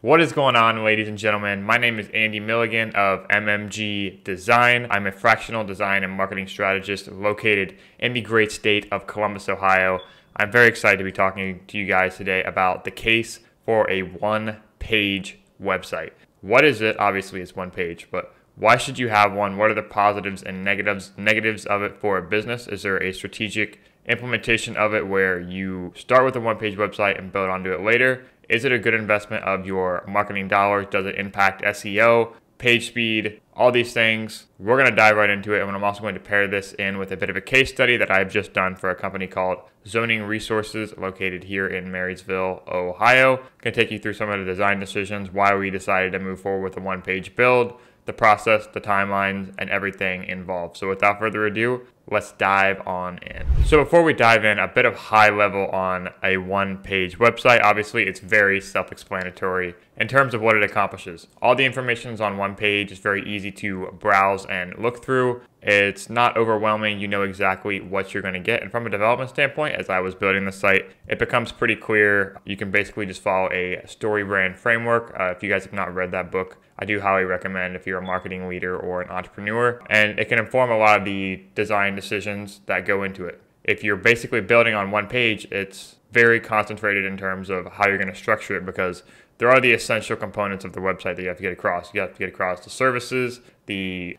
What is going on, ladies and gentlemen? My name is Andy Milligan of MMG Design. I'm a fractional design and marketing strategist located in the great state of Columbus, Ohio. I'm very excited to be talking to you guys today about the case for a one-page website. What is it? Obviously, it's one page, but why should you have one? What are the positives and negatives of it for a business? Is there a strategic implementation of it where you start with a one-page website and build onto it later? Is it a good investment of your marketing dollars? Does it impact SEO, page speed, all these things? We're going to dive right into it, and I'm also going to pair this in with a bit of a case study that I've just done for a company called Zoning Resources located here in Marysville, Ohio. I'm going to take you through some of the design decisions, why we decided to move forward with a one-page build, the process, the timelines, and everything involved. So without further ado, let's dive on in. So before we dive in, a bit of high level on a one-page website. Obviously, it's very self-explanatory in terms of what it accomplishes. All the information is on one page. It's very easy to browse and look through. It's not overwhelming. You know exactly what you're going to get. And from a development standpoint, as I was building the site, it becomes pretty clear. You can basically just follow a story brand framework. If you guys have not read that book, I do highly recommend if you're a marketing leader or an entrepreneur. And it can inform a lot of the design decisions that go into it. If you're basically building on one page, it's very concentrated in terms of how you're going to structure it, because there are the essential components of the website that you have to get across. You have to get across the services, the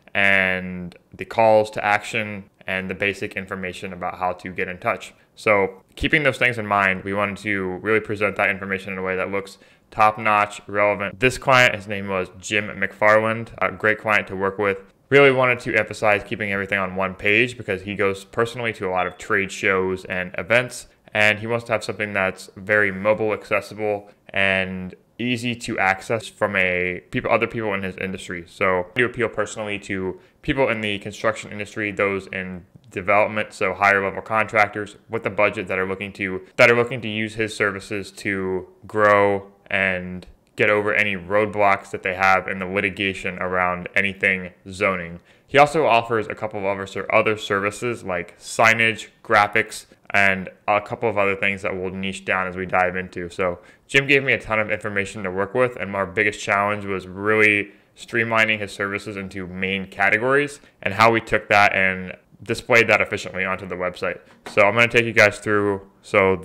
calls to action, and the basic information about how to get in touch. So keeping those things in mind, we wanted to really present that information in a way that looks top-notch, relevant. This client, his name was Jim McFarland, a great client to work with. Really wanted to emphasize keeping everything on one page because he goes personally to a lot of trade shows and events, and he wants to have something that's very mobile, accessible, and easy to access from other people in his industry. So I do appeal personally to people in the construction industry, those in development, so higher level contractors with a budget that are looking to use his services to grow and get over any roadblocks that they have in the litigation around anything zoning. He also offers a couple of other services like signage, graphics, and a couple of other things that we'll niche down as we dive into. So Jim gave me a ton of information to work with, and our biggest challenge was really streamlining his services into main categories and how we took that and displayed that efficiently onto the website. So I'm going to take you guys through. So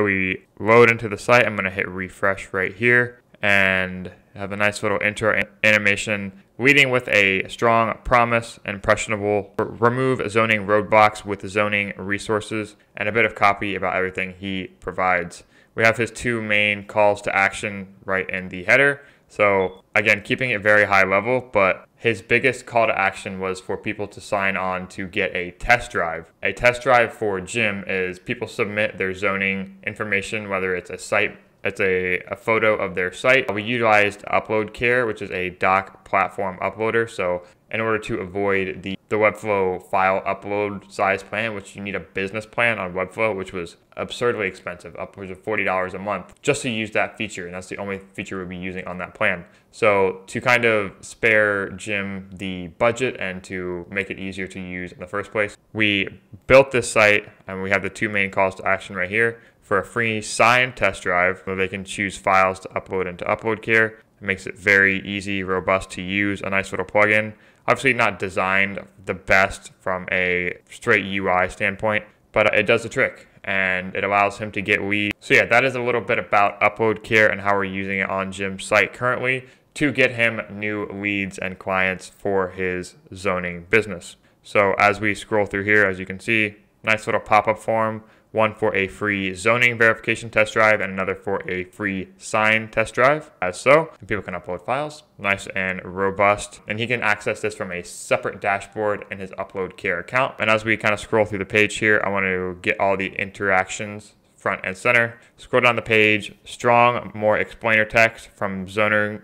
we load into the site. I'm going to hit refresh right here and have a nice little intro animation leading with a strong promise, impressionable, remove zoning roadblocks with zoning resources, and a bit of copy about everything he provides. We have his two main calls to action right in the header. So again, keeping it very high level, but his biggest call to action was for people to sign on to get a test drive. A test drive for Jim is people submit their zoning information, whether it's a photo of their site. We utilized Upload Care, which is a doc platform uploader. So in order to avoid the Webflow file upload size plan, which you need a business plan on Webflow, which was absurdly expensive, upwards of $40 a month, just to use that feature. And that's the only feature we'll be using on that plan. So to kind of spare Jim the budget and to make it easier to use in the first place, we built this site, and we have the two main calls to action right here for a free sign test drive where they can choose files to upload into Upload Care. It makes it very easy, robust to use, a nice little plugin. Obviously not designed the best from a straight UI standpoint, but it does the trick and it allows him to get leads. So yeah, that is a little bit about Upload Care and how we're using it on Jim's site currently to get him new leads and clients for his zoning business. So as we scroll through here, as you can see, nice little pop-up form. One for a free zoning verification test drive and another for a free sign test drive, as so. And people can upload files, nice and robust. And he can access this from a separate dashboard in his Upload Care account. And as we kind of scroll through the page here, I want to get all the interactions front and center. Scroll down the page, strong, more explainer text from zoning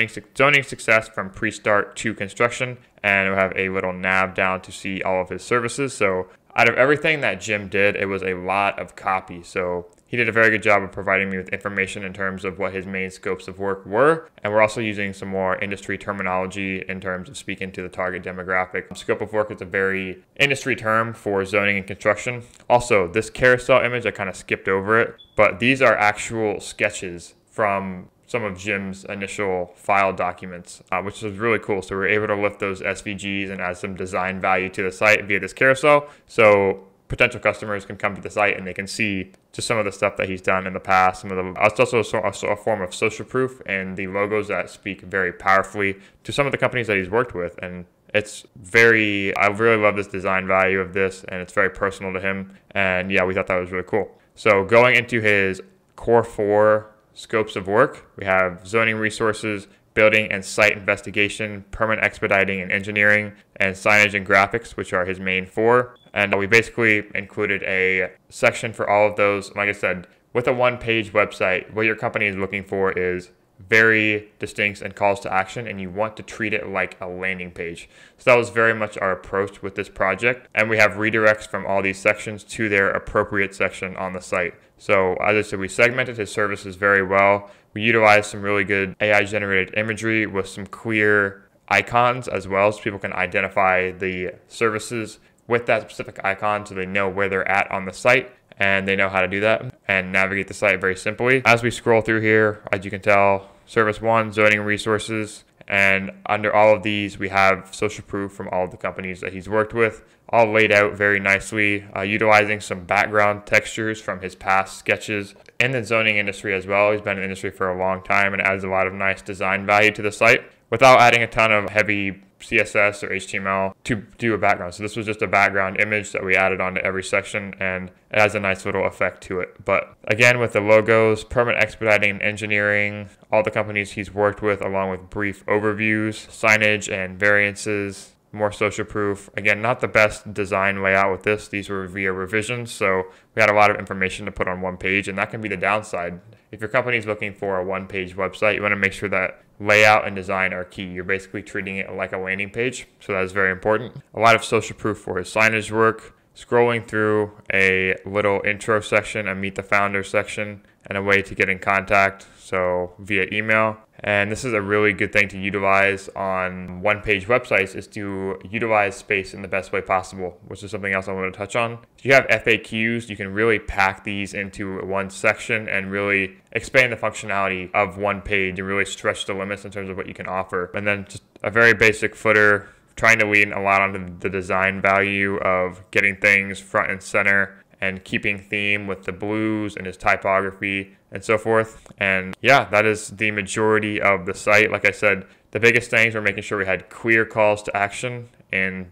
success from pre-start to construction. And we'll have a little nav down to see all of his services. So out of everything that Jim did, it was a lot of copy. So he did a very good job of providing me with information in terms of what his main scopes of work were. And we're also using some more industry terminology in terms of speaking to the target demographic. Scope of work is a very industry term for zoning and construction. Also, this carousel image, I kind of skipped over it, but these are actual sketches from some of Jim's initial file documents, which was really cool. So we were able to lift those SVGs and add some design value to the site via this carousel. So potential customers can come to the site and they can see just some of the stuff that he's done in the past. It's also a form of social proof and the logos that speak very powerfully to some of the companies that he's worked with. And I really love this design value of this, and it's very personal to him. And yeah, we thought that was really cool. So going into his core 4 scopes of work, we have zoning resources, building and site investigation, permit expediting and engineering, and signage and graphics, which are his main 4. And we basically included a section for all of those. Like I said, with a one-page website, what your company is looking for is very distinct and calls to action, and you want to treat it like a landing page. So that was very much our approach with this project. And we have redirects from all these sections to their appropriate section on the site. So as I said, we segmented his services very well. We utilized some really good AI generated imagery with some clear icons as well, so people can identify the services with that specific icon so they know where they're at on the site, and they know how to do that and navigate the site very simply. As we scroll through here, as you can tell, Service 1, zoning resources, and under all of these, we have social proof from all of the companies that he's worked with, all laid out very nicely, utilizing some background textures from his past sketches in the zoning industry as well. He's been in the industry for a long time and adds a lot of nice design value to the site without adding a ton of heavy CSS or HTML to do a background. So this was just a background image that we added onto every section, and it has a nice little effect to it. But again, with the logos, permit expediting and engineering, all the companies he's worked with, along with brief overviews, signage and variances, more social proof. Again, not the best design layout with this. These were via revisions, so we had a lot of information to put on one page, and that can be the downside. If your company is looking for a one-page website, you want to make sure that layout and design are key. You're basically treating it like a landing page, so that is very important. A lot of social proof for his signage work, scrolling through a little intro section, a meet the founder section, and a way to get in contact, so via email. And this is a really good thing to utilize on one-page websites, is to utilize space in the best way possible, which is something else I want to touch on. If you have FAQs, you can really pack these into one section and really expand the functionality of one page and really stretch the limits in terms of what you can offer. And then just a very basic footer, trying to lean a lot on the design value of getting things front and center and keeping theme with the blues and his typography and so forth. And yeah, that is the majority of the site. Like I said, the biggest things were making sure we had clear calls to action in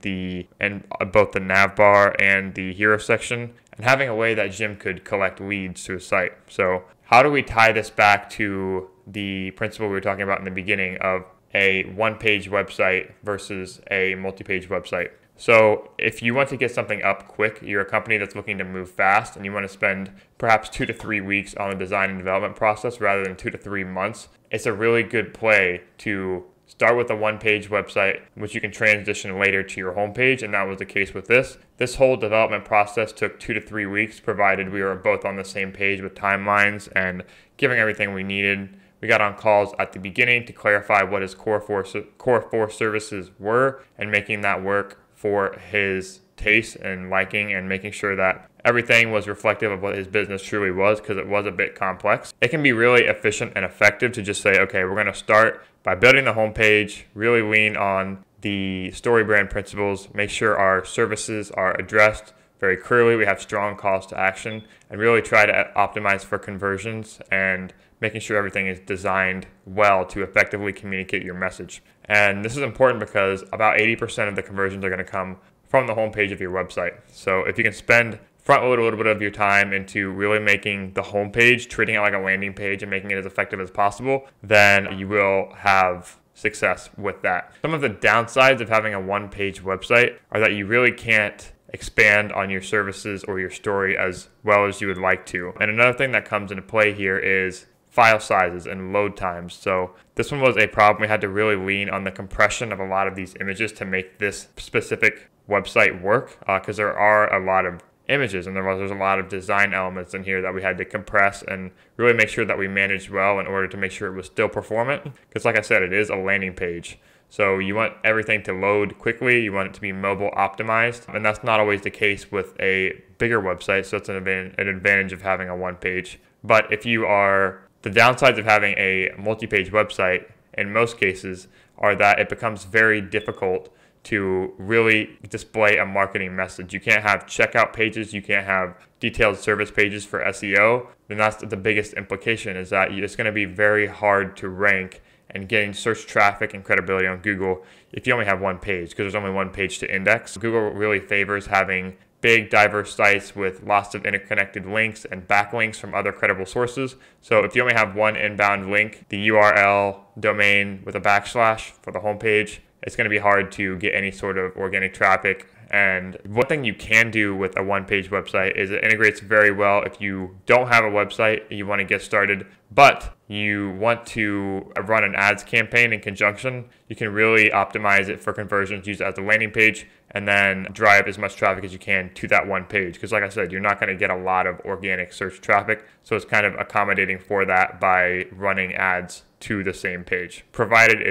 both the nav bar and the hero section, and having a way that Jim could collect leads to his site. So how do we tie this back to the principle we were talking about in the beginning of a one-page website versus a multi-page website? So if you want to get something up quick, you're a company that's looking to move fast, and you want to spend perhaps 2 to 3 weeks on the design and development process rather than 2 to 3 months, it's a really good play to start with a one-page website, which you can transition later to your homepage, and that was the case with this. This whole development process took 2 to 3 weeks, provided we were both on the same page with timelines and giving everything we needed. We got on calls at the beginning to clarify what his core four services were and making that work for his taste and liking, and making sure that everything was reflective of what his business truly was, because it was a bit complex. It can be really efficient and effective to just say, okay, we're going to start by building the homepage, really lean on the story brand principles, make sure our services are addressed very clearly, we have strong calls to action, and really try to optimize for conversions and making sure everything is designed well to effectively communicate your message. And this is important because about 80% of the conversions are going to come from the homepage of your website. So if you can front load a little bit of your time into really making the homepage, treating it like a landing page and making it as effective as possible, then you will have success with that. Some of the downsides of having a one-page website are that you really can't expand on your services or your story as well as you would like to. And another thing that comes into play here is file sizes and load times. So this one was a problem. We had to really lean on the compression of a lot of these images to make this specific website work, because there are a lot of images and there's a lot of design elements in here that we had to compress and really make sure that we managed well in order to make sure it was still performant. Because like I said, it is a landing page. So you want everything to load quickly, you want it to be mobile optimized, and that's not always the case with a bigger website, so it's an advantage of having a one page. But if you are The downsides of having a multi-page website in most cases are that it becomes very difficult to really display a marketing message. You can't have checkout pages, you can't have detailed service pages for SEO. Then that's the biggest implication, is that it's going to be very hard to rank and getting search traffic and credibility on Google if you only have one page, because there's only one page to index. Google really favors having big, diverse sites with lots of interconnected links and backlinks from other credible sources. So if you only have one inbound link, the URL, domain with a backslash for the homepage, it's going to be hard to get any sort of organic traffic. And one thing you can do with a one-page website is it integrates very well if you don't have a website, you want to get started, but you want to run an ads campaign in conjunction. You can really optimize it for conversions, use it as a landing page, and then drive as much traffic as you can to that one page. Because like I said, you're not going to get a lot of organic search traffic. So it's kind of accommodating for that by running ads to the same page, provided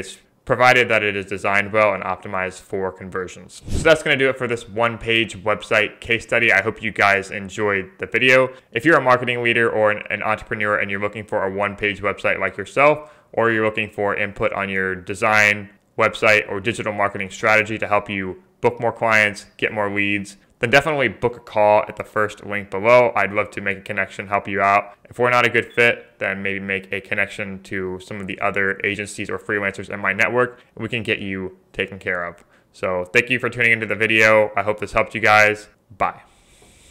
that it is designed well and optimized for conversions. So that's going to do it for this one-page website case study. I hope you guys enjoyed the video. If you're a marketing leader or an entrepreneur and you're looking for a one-page website like yourself, or you're looking for input on your design, website, or digital marketing strategy to help you book more clients, get more leads, then definitely book a call at the first link below. I'd love to make a connection, help you out. If we're not a good fit, then maybe make a connection to some of the other agencies or freelancers in my network, and we can get you taken care of. So thank you for tuning into the video. I hope this helped you guys. Bye.